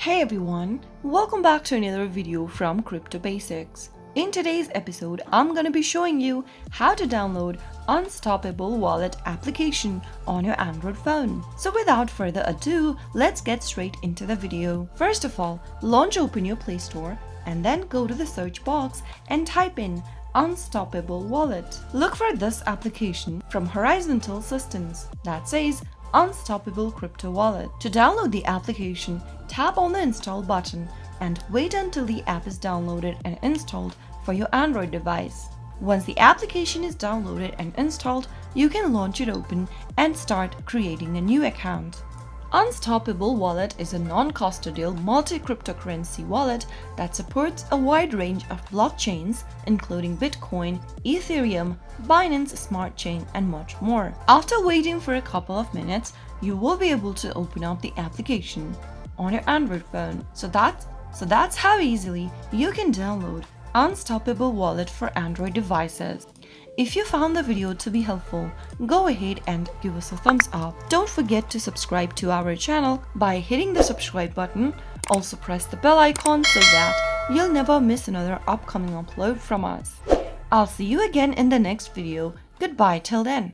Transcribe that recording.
Hey everyone, welcome back to another video from Crypto Basics. In today's episode, I'm gonna be showing you how to download Unstoppable Wallet application on your Android phone. So without further ado, let's get straight into the video. First of all, open your Play Store and then go to the search box and type in Unstoppable Wallet. Look for this application from Horizontal Systems that says Unstoppable Crypto Wallet. To download the application, tap on the install button and wait until the app is downloaded and installed for your Android device. Once the application is downloaded and installed, you can launch it open and start creating a new account. Unstoppable Wallet is a non-custodial multi-cryptocurrency wallet that supports a wide range of blockchains, including Bitcoin, Ethereum, Binance Smart Chain, and much more. After waiting for a couple of minutes, you will be able to open up the application on your Android phone. So that's how easily you can download Unstoppable Wallet for Android devices. If you found the video to be helpful, go ahead and give us a thumbs up. Don't forget to subscribe to our channel by hitting the subscribe button. Also press the bell icon so that you'll never miss another upcoming upload from us. I'll see you again in the next video. Goodbye till then.